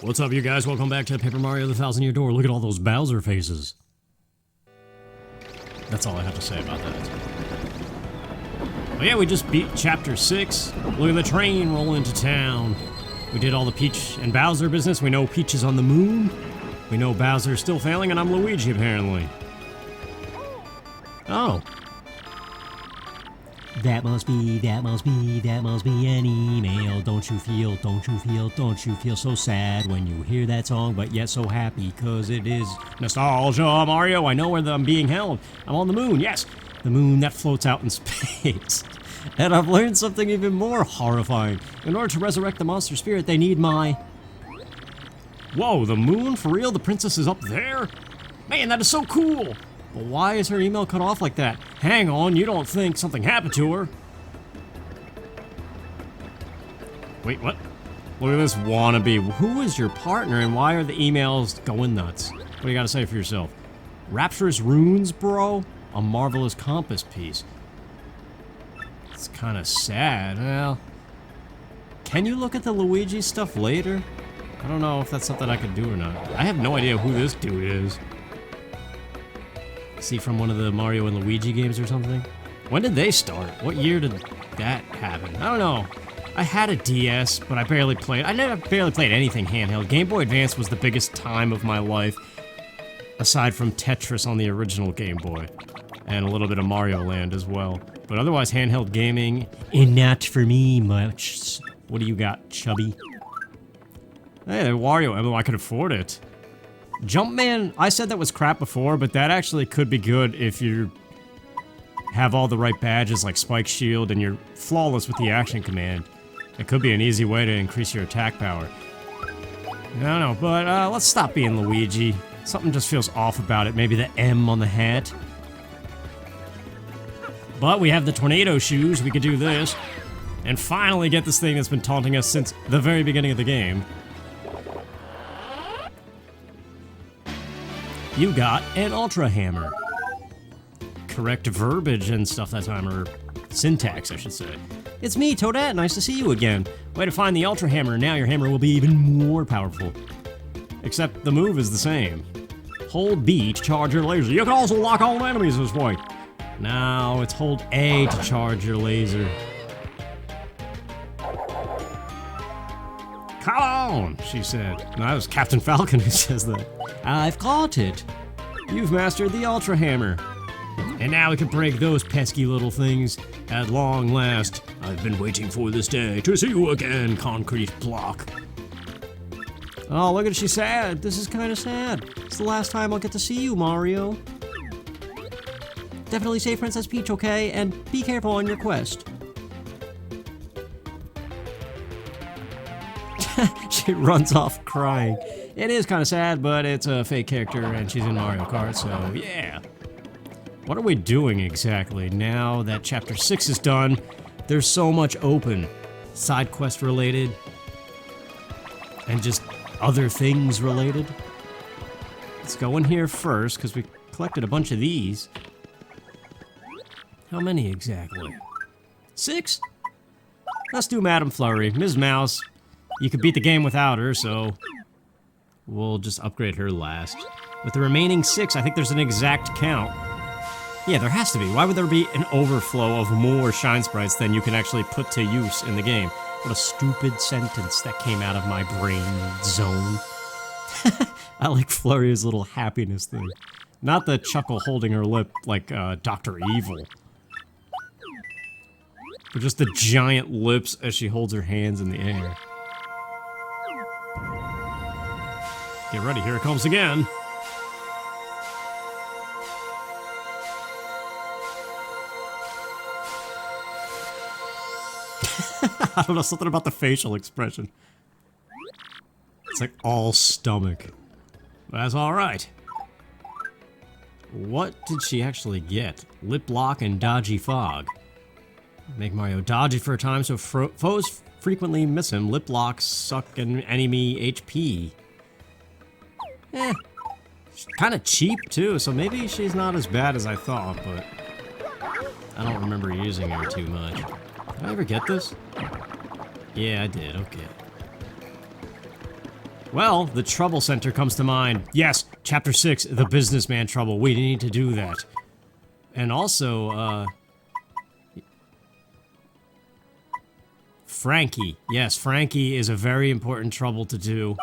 What's up, you guys? Welcome back to Paper Mario the Thousand Year Door. Look at all those Bowser faces. That's all I have to say about that. But yeah, we just beat Chapter 6. Look at the train rolling into town. We did all the Peach and Bowser business. We know Peach is on the moon. We know Bowser's still failing, and I'm Luigi, apparently. Oh. That must be an email. Don't you feel so sad when you hear that song, but yet so happy, cause it is nostalgia, Mario. I know where I'm being held. I'm on the moon, yes. The moon that floats out in space. And I've learned something even more horrifying. In order to resurrect the monster spirit, they need my... Whoa, the moon? For real? The princess is up there? Man, that is so cool! But why is her email cut off like that? Hang on, you don't think something happened to her? Wait, what? Look at this wannabe. Who is your partner and why are the emails going nuts? What do you gotta say for yourself? Rapturous runes, bro? A marvelous compass piece. It's kinda sad. Well, can you look at the Luigi stuff later? I don't know if that's something I could do or not. I have no idea who this dude is. Is he from one of the Mario and Luigi games or something? When did they start? What year did that happen? I don't know. I had a DS, but I barely played. I barely played anything handheld. Game Boy Advance was the biggest time of my life, aside from Tetris on the original Game Boy, and a little bit of Mario Land as well. But otherwise, handheld gaming, not for me much. What do you got, chubby? Hey, the Wario emblem, I could afford it. Jumpman, I said that was crap before, but that actually could be good if you have all the right badges like Spike Shield and you're flawless with the action command. It could be an easy way to increase your attack power. I don't know, but let's stop being Luigi. Something just feels off about it. Maybe the M on the hat. But we have the tornado shoes. We could do this. And finally get this thing that's been taunting us since the very beginning of the game. You got an Ultra Hammer. Correct verbiage and stuff that time, or syntax, I should say. It's me, Toadette. Nice to see you again. Way to find the Ultra Hammer. Now your hammer will be even more powerful. Except the move is the same. Hold B to charge your laser. You can also lock all enemies this way. Now it's hold A to charge your laser. Come on, she said. No, that was Captain Falcon who says that. I've caught it. You've mastered the Ultra Hammer. And now we can break those pesky little things at long last. I've been waiting for this day to see you again, concrete block. Oh, look at she's sad. This is kind of sad. It's the last time I'll get to see you, Mario. Definitely save Princess Peach, okay? And be careful on your quest. She runs off crying. It is kind of sad, but it's a fake character and she's in Mario Kart, so yeah. What are we doing exactly? Now that Chapter 6 is done, there's so much open. Side quest related. And just other things related. Let's go in here first, because we collected a bunch of these. How many exactly? 6? Let's do Madame Flurry. Ms. Mouse, you could beat the game without her, so we'll just upgrade her last. With the remaining 6, I think there's an exact count. Yeah, there has to be. Why would there be an overflow of more Shine Sprites than you can actually put to use in the game? What a stupid sentence that came out of my brain zone. I like Flurry's little happiness thing. Not the chuckle holding her lip like Dr. Evil. But just the giant lips as she holds her hands in the air. Get ready, here it comes again. I don't know, something about the facial expression. It's like all stomach. That's alright. What did she actually get? Lip lock and dodgy fog. Make Mario dodgy for a time so foes frequently miss him. Lip locks suck an enemy HP. She's kind of cheap too, so maybe she's not as bad as I thought, but I don't remember using her too much. Did I ever get this? Yeah, I did, okay. Well, the Trouble Center comes to mind. Yes, Chapter 6, the businessman trouble. We need to do that. And also, Frankie. Yes, Frankie is a very important trouble to do.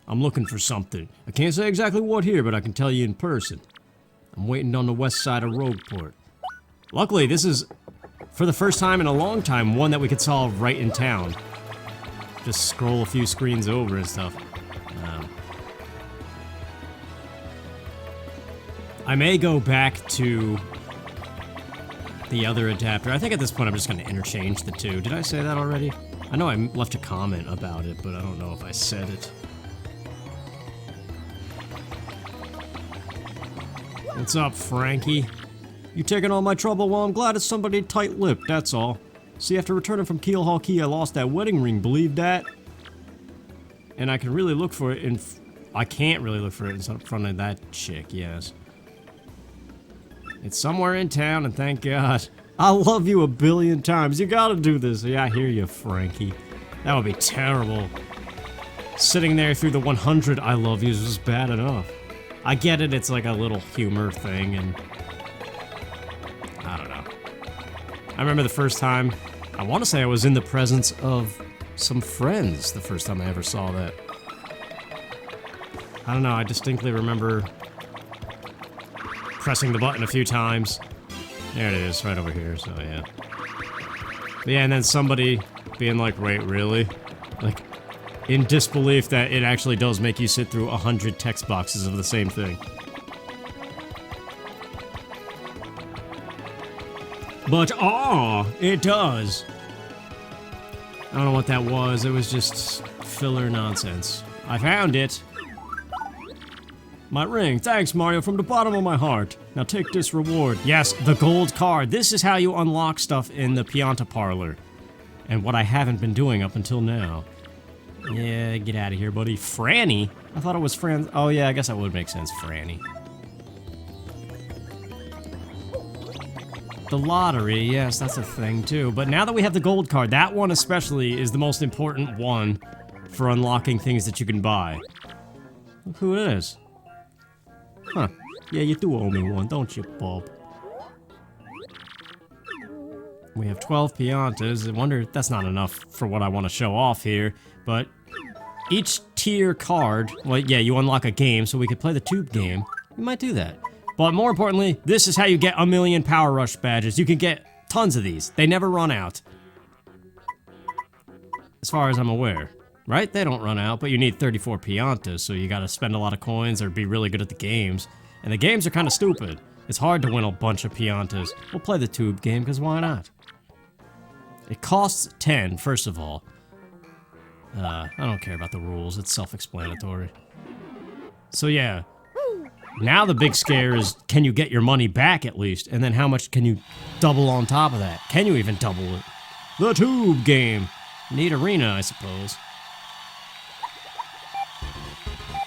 I'm looking for something. I can't say exactly what here, but I can tell you in person. I'm waiting on the west side of Rogueport. Luckily, this is, for the first time in a long time, one that we could solve right in town. Just scroll a few screens over and stuff. I may go back to the other adapter. I think at this point I'm just going to interchange the two. Did I say that already? I know I left a comment about it, but I don't know if I said it. What's up, Frankie? You taking all my trouble? Well, I'm glad it's somebody tight-lipped, that's all. See, after returning from Keelhaul Key, I lost that wedding ring, believe that? And I can really look for it in... I can't really look for it in front of that chick, yes. It's somewhere in town, and thank God. I love you a billion times. You gotta do this. Yeah, I hear you, Frankie. That would be terrible. Sitting there through the 100 I love yous was bad enough. I get it, it's like a little humor thing, and... I don't know. I remember the first time... I want to say I was in the presence of some friends the first time I ever saw that. I don't know, I distinctly remember... pressing the button a few times. There it is, right over here, so yeah. But yeah, and then somebody being like, wait, really? Like, in disbelief that it actually does make you sit through 100 text boxes of the same thing. But, it does! I don't know what that was, it was just filler nonsense. I found it! My ring. Thanks, Mario, from the bottom of my heart. Now take this reward. Yes, the gold card. This is how you unlock stuff in the Pianta Parlor. And what I haven't been doing up until now. Yeah, get out of here, buddy. Franny? I thought it was Fran... Oh, yeah, I guess that would make sense, Franny. The lottery, yes, that's a thing, too. But now that we have the gold card, that one especially is the most important one for unlocking things that you can buy. Look who it is. Huh. Yeah, you do owe me one, don't you, Bob? We have 12 Piantas. I wonder if that's not enough for what I want to show off here, but each tier card, well, yeah, you unlock a game, so we could play the tube game. We might do that. But more importantly, this is how you get 1,000,000 Power Rush badges. You can get tons of these. They never run out. As far as I'm aware. Right? They don't run out, but you need 34 Piantas, so you gotta spend a lot of coins or be really good at the games. And the games are kinda stupid. It's hard to win a bunch of Piantas. We'll play the tube game, because why not? It costs 10, first of all. I don't care about the rules, it's self-explanatory. So yeah. Now the big scare is, can you get your money back at least? And then how much can you double on top of that? Can you even double it? The tube game! Neat arena, I suppose.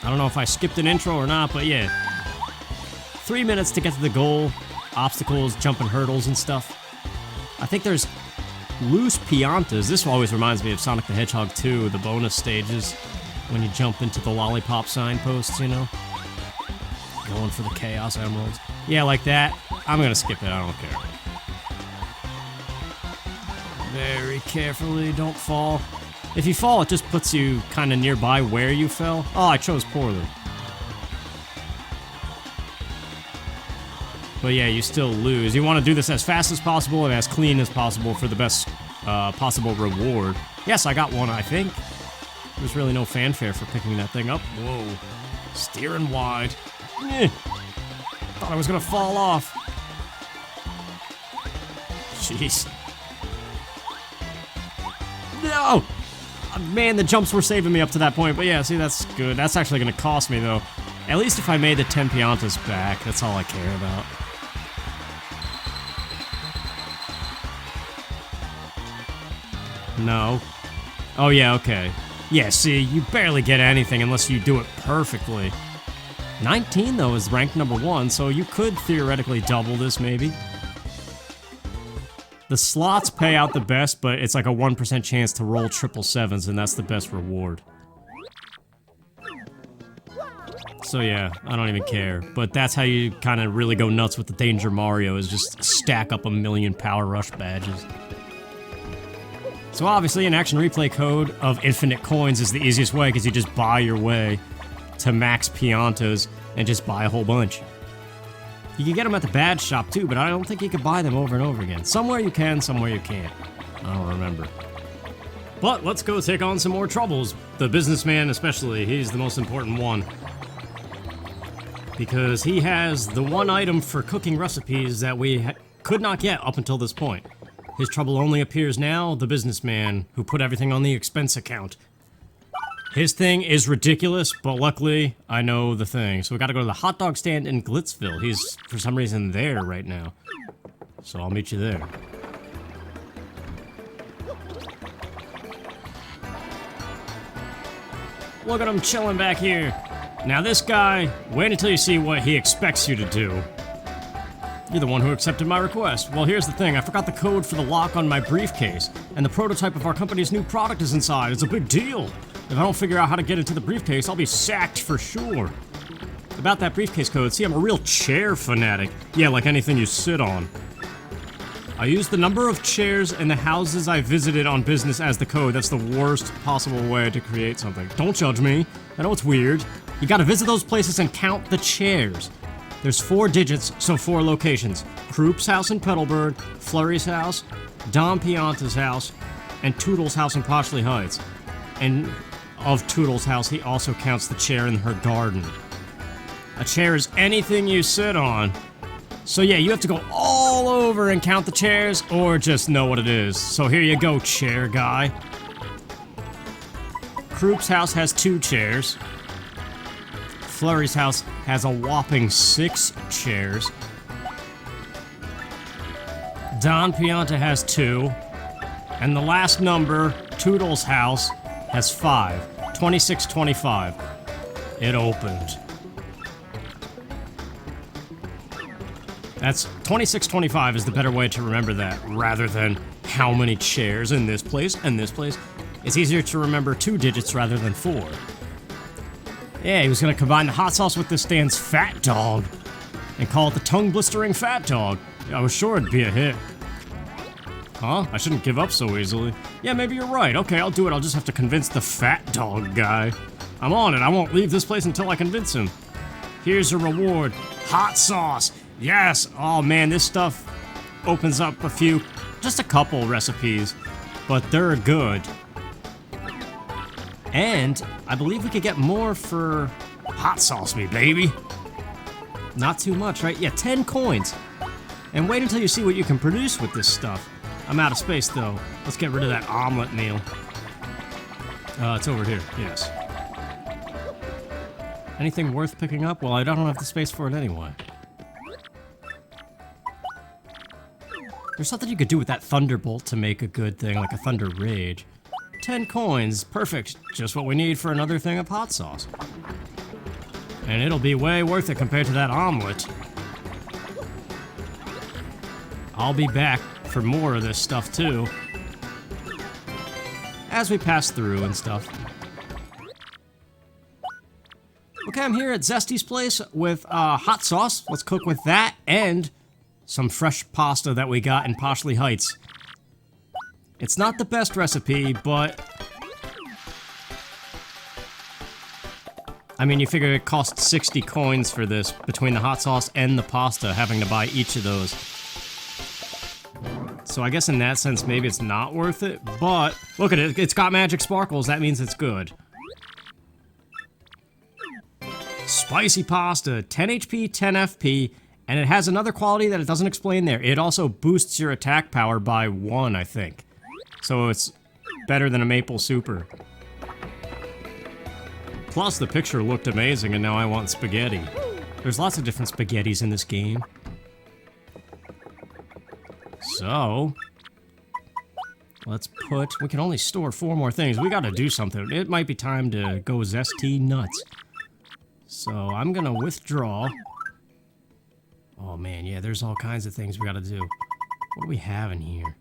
I don't know if I skipped an intro or not, but yeah. 3 minutes to get to the goal. Obstacles, jumping hurdles and stuff. I think there's loose Piantas. This always reminds me of Sonic the Hedgehog 2, the bonus stages. When you jump into the lollipop signposts, you know? Going for the Chaos Emeralds. Yeah, like that. I'm gonna skip it, I don't care. Very carefully, don't fall. If you fall, it just puts you kind of nearby where you fell. Oh, I chose poorly. But yeah, you still lose. You want to do this as fast as possible and as clean as possible for the best possible reward. Yes, I got one, I think. There's really no fanfare for picking that thing up. Whoa. Steering wide. Thought I was gonna fall off. Jeez. No! Man, the jumps were saving me up to that point, but yeah, see, that's good. That's actually gonna cost me, though. At least if I made the 10 Piantas back, that's all I care about. No. Oh, yeah, okay. Yeah, see, you barely get anything unless you do it perfectly. 19, though, is ranked number 1, so you could theoretically double this, maybe. The slots pay out the best, but it's like a 1% chance to roll 777s, and that's the best reward. So yeah, I don't even care. But that's how you kind of really go nuts with the Danger Mario, is just stack up a million Power Rush badges. So obviously an action replay code of infinite coins is the easiest way, because you just buy your way to max Piantas and just buy a whole bunch. You can get them at the badge shop too, but I don't think you can buy them over and over again. Somewhere you can, somewhere you can't. I don't remember. But let's go take on some more troubles. The businessman especially, he's the most important one. Because he has the one item for cooking recipes that we could not get up until this point. His trouble only appears now, the businessman who put everything on the expense account. His thing is ridiculous, but luckily, I know the thing. So we gotta go to the hot dog stand in Glitzville. He's, for some reason, there right now. So I'll meet you there. Look at him chilling back here. Now this guy, wait until you see what he expects you to do. You're the one who accepted my request. Well, here's the thing. I forgot the code for the lock on my briefcase, and the prototype of our company's new product is inside. It's a big deal. If I don't figure out how to get into the briefcase, I'll be sacked for sure. About that briefcase code, see, I'm a real chair fanatic. Yeah, like anything you sit on. I used the number of chairs in the houses I visited on business as the code. That's the worst possible way to create something. Don't judge me. I know it's weird. You gotta visit those places and count the chairs. There's 4 digits, so 4 locations. Kroop's house in Petalburg, Flurry's house, Don Pianta's house, and Toodle's house in Poshley Heights. And of Toodle's house, he also counts the chair in her garden. A chair is anything you sit on. So yeah, you have to go all over and count the chairs, or just know what it is. So here you go, chair guy. Kroop's house has 2 chairs. Flurry's house has a whopping 6 chairs. Don Pianta has 2. And the last number, Toodle's house, has 5. 2625. It opened. That's 2625 is the better way to remember that, rather than how many chairs in this place and this place. It's easier to remember 2 digits rather than 4. Yeah, he was gonna combine the hot sauce with this stand's fat dog and call it the tongue-blistering fat dog. I was sure it'd be a hit. Huh? I shouldn't give up so easily. Yeah, maybe you're right. Okay, I'll do it. I'll just have to convince the fat dog guy. I'm on it. I won't leave this place until I convince him. Here's a reward. Hot sauce. Yes. Oh man, this stuff opens up just a couple recipes, but they're good. And I believe we could get more for hot sauce me, baby. Not too much, right? Yeah, 10 coins. And wait until you see what you can produce with this stuff. I'm out of space, though. Let's get rid of that omelet meal. It's over here, yes. Anything worth picking up? Well, I don't have the space for it anyway. There's something you could do with that Thunderbolt to make a good thing, like a Thunder Rage. 10 coins, perfect. Just what we need for another thing of hot sauce. And it'll be way worth it compared to that omelet. I'll be back for more of this stuff too, as we pass through and stuff. Okay, I'm here at Zesty's place with hot sauce. Let's cook with that and some fresh pasta that we got in Poshley Heights. It's not the best recipe, but I mean, you figure it cost 60 coins for this between the hot sauce and the pasta, having to buy each of those. So I guess in that sense, maybe it's not worth it, but look at it, it's got magic sparkles, that means it's good. Spicy pasta, 10 HP, 10 FP, and it has another quality that it doesn't explain there. It also boosts your attack power by 1, I think. So it's better than a maple super. Plus the picture looked amazing and now I want spaghetti. There's lots of different spaghettis in this game. So, let's we can only store 4 more things. We gotta do something. It might be time to go zesty nuts. So, I'm gonna withdraw. Oh man, yeah, there's all kinds of things we gotta do. What do we have in here?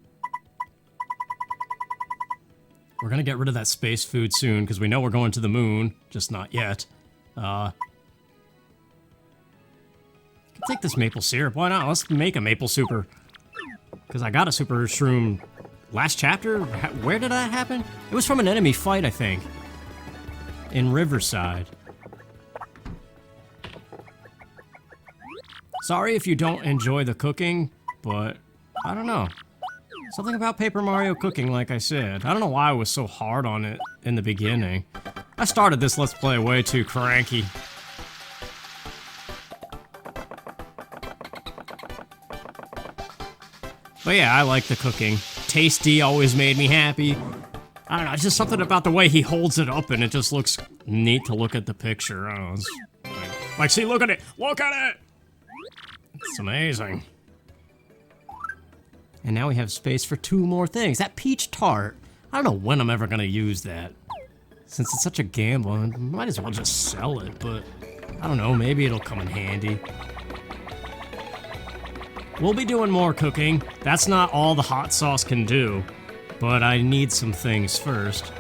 We're gonna get rid of that space food soon, because we know we're going to the moon, just not yet. take this maple syrup. Why not? Let's make a maple super. Because I got a super shroom last chapter. Where did that happen? It was from an enemy fight, I think. In Riverside. Sorry if you don't enjoy the cooking, but I don't know. Something about Paper Mario cooking, like I said. I don't know why I was so hard on it in the beginning. I started this Let's Play way too cranky. But yeah, I like the cooking. Tasty always made me happy. I don't know, it's just something about the way he holds it up and it just looks neat to look at the picture. I don't know, it's like, see, look at it! Look at it! It's amazing. And now we have space for 2 more things. That peach tart, I don't know when I'm ever gonna use that. Since it's such a gamble, I might as well just sell it, but I don't know, maybe it'll come in handy. We'll be doing more cooking. That's not all the hot sauce can do, but I need some things first.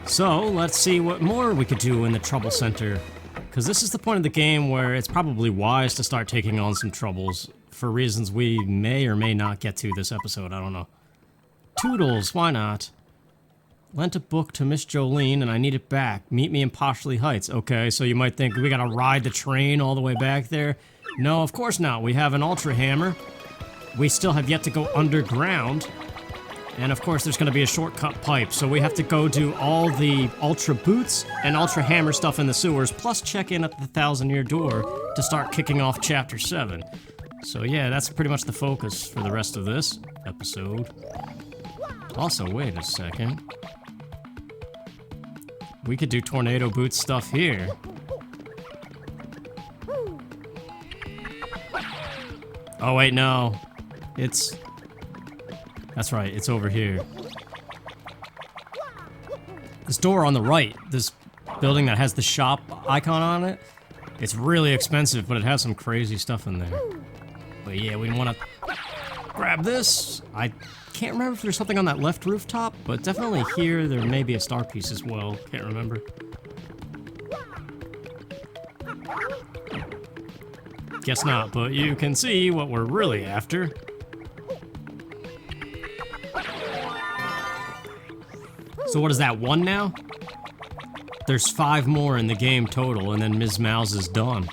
So, let's see what more we could do in the Trouble Center. Because this is the point of the game where it's probably wise to start taking on some troubles for reasons we may or may not get to this episode, I don't know. Toodles, why not? Lent a book to Miss Jolene and I need it back. Meet me in Poshley Heights. Okay, so you might think we gotta ride the train all the way back there. No, of course not. We have an Ultra Hammer. We still have yet to go underground. And of course there's gonna be a shortcut pipe, so we have to go do all the Ultra Boots and Ultra Hammer stuff in the sewers, plus check in at the 1,000-year door to start kicking off Chapter 7. So yeah, that's pretty much the focus for the rest of this episode. Also, wait a second. We could do Tornado Boot stuff here. Oh wait, no. That's right, it's over here. This door on the right, this building that has the shop icon on it, it's really expensive, but it has some crazy stuff in there. But yeah, we want to grab this. I can't remember if there's something on that left rooftop, but definitely here there may be a star piece as well. Can't remember. Guess not, but you can see what we're really after. So what is that, 1 now? There's 5 more in the game total, and then Ms. Mouse is done.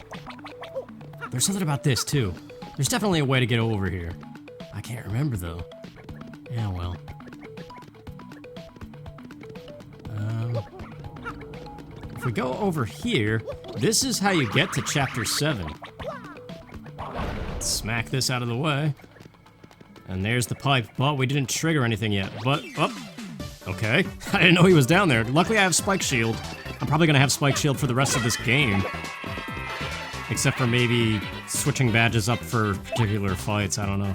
There's something about this, too. There's definitely a way to get over here. I can't remember, though. Yeah, well. If we go over here, this is how you get to Chapter 7. Let's smack this out of the way. And there's the pipe, but we didn't trigger anything yet. But, oh, okay. I didn't know he was down there. Luckily I have Spike Shield. I'm probably gonna have Spike Shield for the rest of this game. Except for maybe switching badges up for particular fights, I don't know.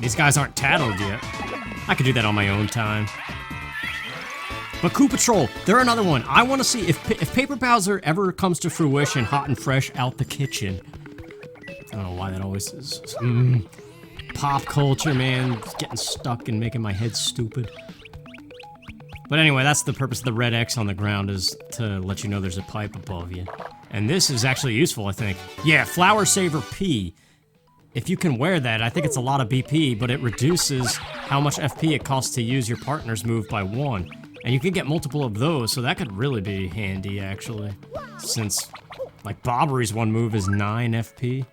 These guys aren't tattled yet. I could do that on my own time. But Koopa Patrol, they're another one. I want to see if Paper Bowser ever comes to fruition hot and fresh out the kitchen. I don't know why that always is. Pop culture, man. It's getting stuck and making my head stupid. But anyway, that's the purpose of the red X on the ground, is to let you know there's a pipe above you. And this is actually useful, I think. Yeah, Flower Saver P. If you can wear that, I think it's a lot of BP, but it reduces how much FP it costs to use your partner's move by 1. And you can get multiple of those, so that could really be handy, actually. Since, like, Bobbery's one move is 9 FP.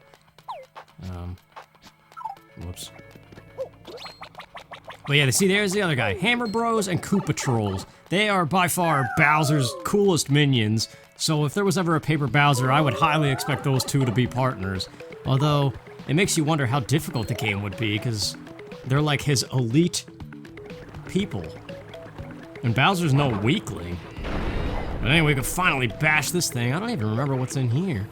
Whoops. But yeah, see, there's the other guy. Hammer Bros and Koopa Trolls. They are by far Bowser's coolest minions. So if there was ever a Paper Bowser, I would highly expect those two to be partners. Although, it makes you wonder how difficult the game would be, because they're like his elite people. And Bowser's no weakling. But anyway, we could finally bash this thing. I don't even remember what's in here.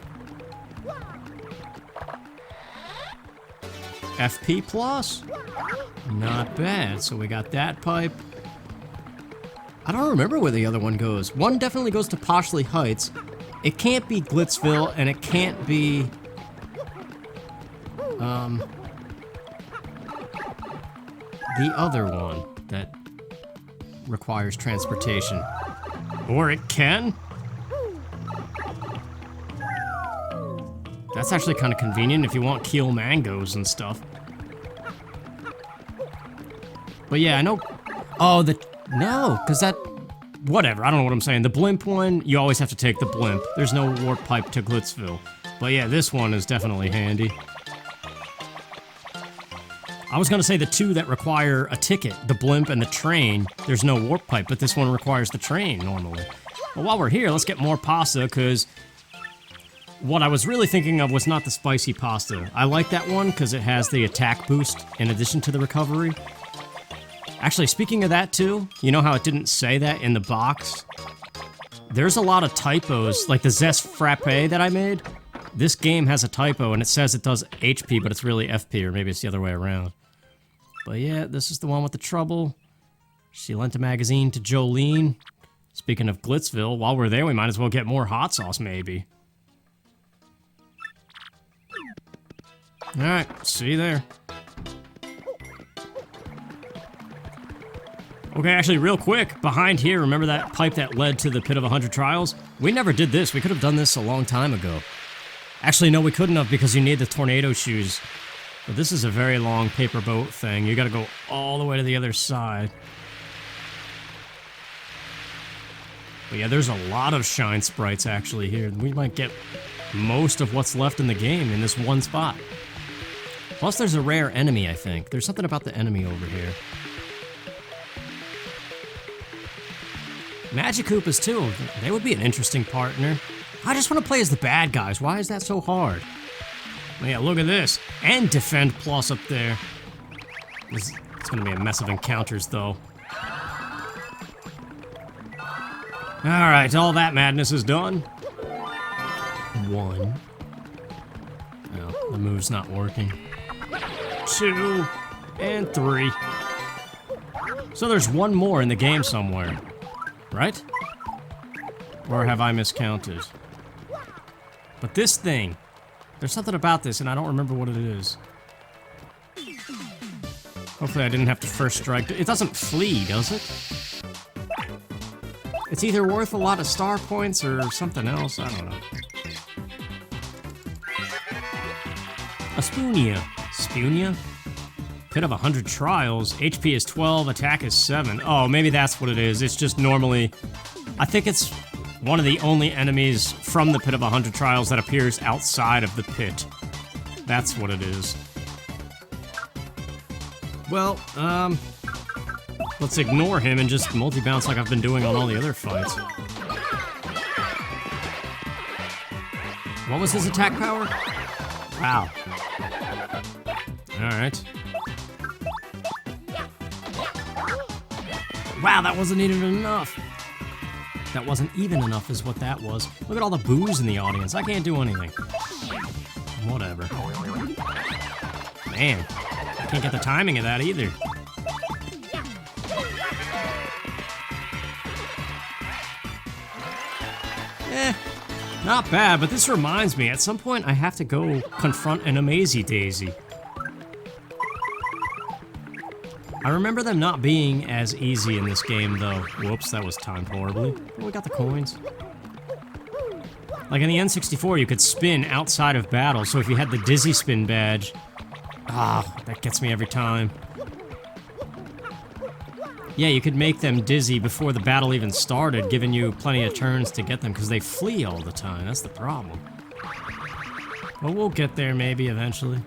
FP plus? Not bad. So we got that pipe. I don't remember where the other one goes. One definitely goes to Poshley Heights. It can't be Glitzville, and it can't be... the other one that requires transportation. Or it can? That's actually kind of convenient if you want keel mangoes and stuff. But yeah, I know... Oh, no, because that... Whatever, I don't know what I'm saying. The blimp one, you always have to take the blimp. There's no warp pipe to Glitzville. But yeah, this one is definitely handy. I was gonna say the two that require a ticket, the blimp and the train, there's no warp pipe, but this one requires the train normally. Well, while we're here, let's get more pasta, because what I was really thinking of was not the spicy pasta. I like that one because it has the attack boost in addition to the recovery. Actually, speaking of that too, you know how it didn't say that in the box? There's a lot of typos, like the Zest Frappe that I made. This game has a typo and it says it does HP, but it's really FP, or maybe it's the other way around. But yeah, this is the one with the trouble. She lent a magazine to Jolene. Speaking of Glitzville, while we're there, we might as well get more hot sauce, maybe. Alright, see you there. Okay, actually, real quick, behind here, remember that pipe that led to the Pit of 100 Trials? We never did this. We could have done this a long time ago. Actually, no, we couldn't have because you need the tornado shoes. But this is a very long paper boat thing. You gotta go all the way to the other side. But yeah, there's a lot of Shine Sprites actually here. We might get most of what's left in the game in this one spot. Plus, there's a rare enemy, I think. There's something about the enemy over here. Magikoopas too. They would be an interesting partner. I just want to play as the bad guys. Why is that so hard? Yeah, look at this. And Defend Plus up there. It's going to be a mess of encounters, though. Alright, all that madness is done. 1. No, the move's not working. 2. And 3. So there's one more in the game somewhere. Right? Or have I miscounted? But this thing, there's something about this and I don't remember what it is. Hopefully I didn't have to first strike. It doesn't flee, does it? It's either worth a lot of star points or something else, I don't know. A Spoonia. Spoonia? Pit of 100 Trials. HP is 12, attack is 7. Oh, maybe that's what it is. It's just normally... I think it's one of the only enemies from the Pit of 100 Trials that appears outside of the pit. That's what it is. Well, let's ignore him and just multi-bounce like I've been doing on all the other fights. What was his attack power? Wow. Alright. Wow, that wasn't even enough. That wasn't even enough is what that was. Look at all the boos in the audience. I can't do anything. Whatever. Man, I can't get the timing of that either. Not bad, but this reminds me, at some point I have to go confront an Amazy Daisy. I remember them not being as easy in this game, though. Whoops, that was timed horribly. Oh, we got the coins. Like in the N64, you could spin outside of battle, so if you had the Dizzy Spin badge... Ah, that gets me every time. Yeah, you could make them dizzy before the battle even started, giving you plenty of turns to get them, because they flee all the time. That's the problem. Well, we'll get there maybe eventually.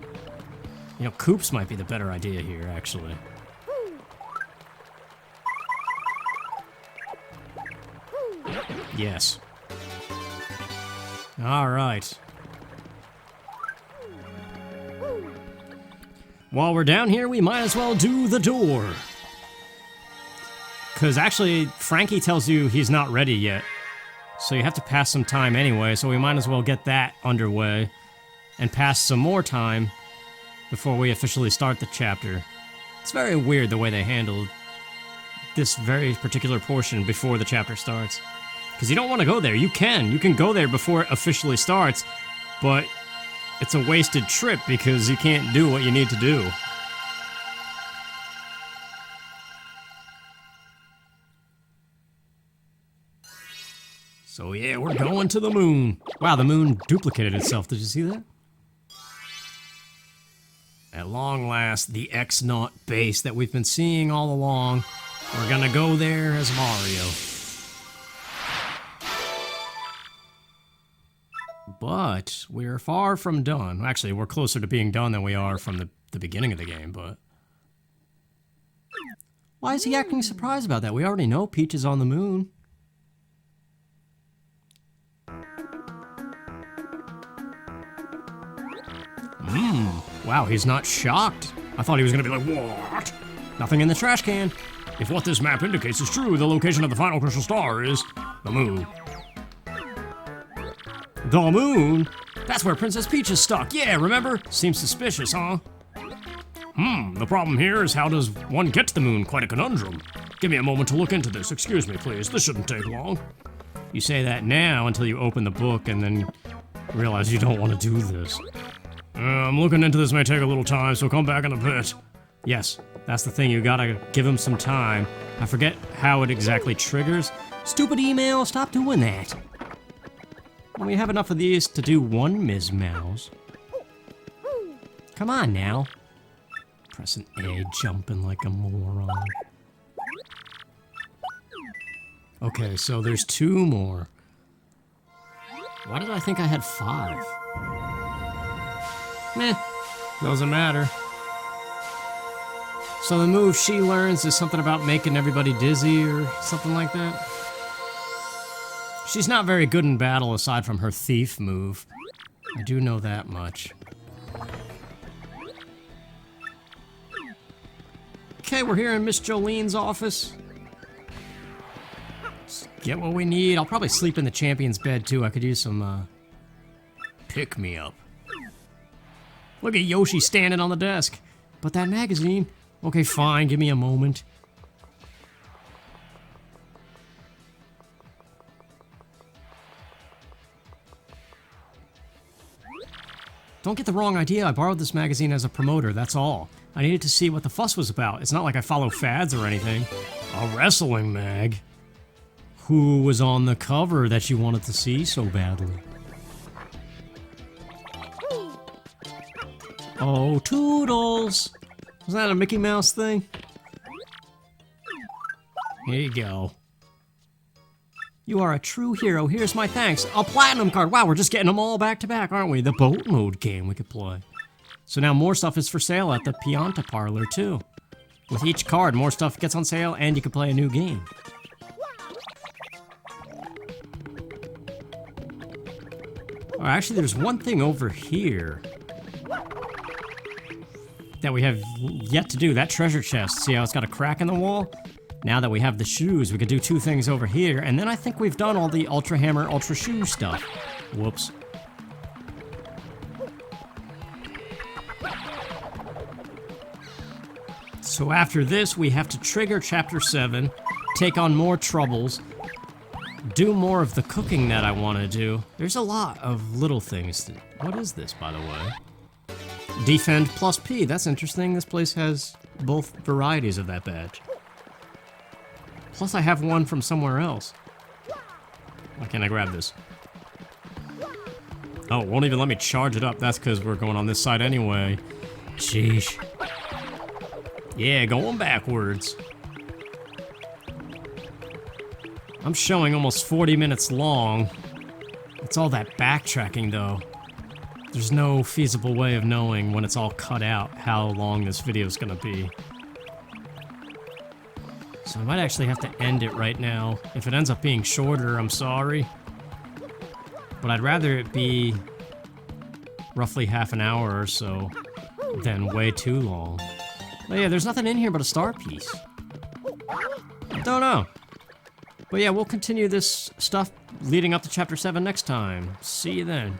You know, Koops might be the better idea here, actually. Yes. Alright. While we're down here, we might as well do the door. Because actually, Frankie tells you he's not ready yet. So you have to pass some time anyway, so we might as well get that underway. And pass some more time before we officially start the chapter. It's very weird the way they handled this very particular portion before the chapter starts. Because you don't want to go there. You can go there before it officially starts, but it's a wasted trip because you can't do what you need to do. So yeah, we're going to the moon. Wow, the moon duplicated itself. Did you see that? At long last, the X-Naught base that we've been seeing all along. We're gonna go there as Mario. But we're far from done. Actually, we're closer to being done than we are from the beginning of the game, but... Why is he acting surprised about that? We already know Peach is on the moon. Wow, he's not shocked. I thought he was gonna be like, what? Nothing in the trash can. If what this map indicates is true, the location of the final crystal star is the moon. The moon? That's where Princess Peach is stuck. Yeah, remember? Seems suspicious, huh? The problem here is how does one get to the moon? Quite a conundrum. Give me a moment to look into this. Excuse me, please. This shouldn't take long. You say that now until you open the book and then realize you don't want to do this. I'm looking into this, may take a little time, so come back in a bit. Yes, that's the thing, you gotta give him some time. I forget how it exactly triggers. Stupid email, stop doing that. We have enough of these to do one Ms. Mouse. Come on now. Pressing A, jumping like a moron. Okay, so there's 2 more. Why did I think I had 5? Meh, doesn't matter. So the move she learns is something about making everybody dizzy or something like that. She's not very good in battle aside from her thief move. I do know that much. Okay, we're here in Miss Jolene's office. Let's get what we need. I'll probably sleep in the champion's bed too. I could use some pick-me-up. Look at Yoshi standing on the desk. But that magazine... Okay, fine, give me a moment. Don't get the wrong idea, I borrowed this magazine as a promoter, that's all. I needed to see what the fuss was about. It's not like I follow fads or anything. A wrestling mag? Who was on the cover that you wanted to see so badly? Oh, Toodles! Was that a Mickey Mouse thing? Here you go. You are a true hero. Here's my thanks. A platinum card. Wow, we're just getting them all back to back, aren't we? The boat mode game we could play. So now more stuff is for sale at the Pianta Parlor, too. With each card, more stuff gets on sale, and you can play a new game. Oh, actually, there's one thing over here that we have yet to do. That treasure chest. See how it's got a crack in the wall? Now that we have the shoes, we could do 2 things over here, and then I think we've done all the Ultra Hammer, Ultra Shoe stuff. Whoops. So after this, we have to trigger Chapter 7, take on more troubles, do more of the cooking that I want to do. There's a lot of little things. What is this, by the way? Defend plus P. That's interesting. This place has both varieties of that badge. Plus, I have one from somewhere else. Why can't I grab this? Oh, it won't even let me charge it up. That's because we're going on this side anyway. Sheesh. Yeah, going backwards. I'm showing almost 40 minutes long. It's all that backtracking, though. There's no feasible way of knowing when it's all cut out how long this video is gonna be. So I might actually have to end it right now. If it ends up being shorter, I'm sorry. But I'd rather it be roughly half an hour or so than way too long. But yeah, there's nothing in here but a star piece. Don't know. But yeah, we'll continue this stuff leading up to Chapter 7 next time. See you then.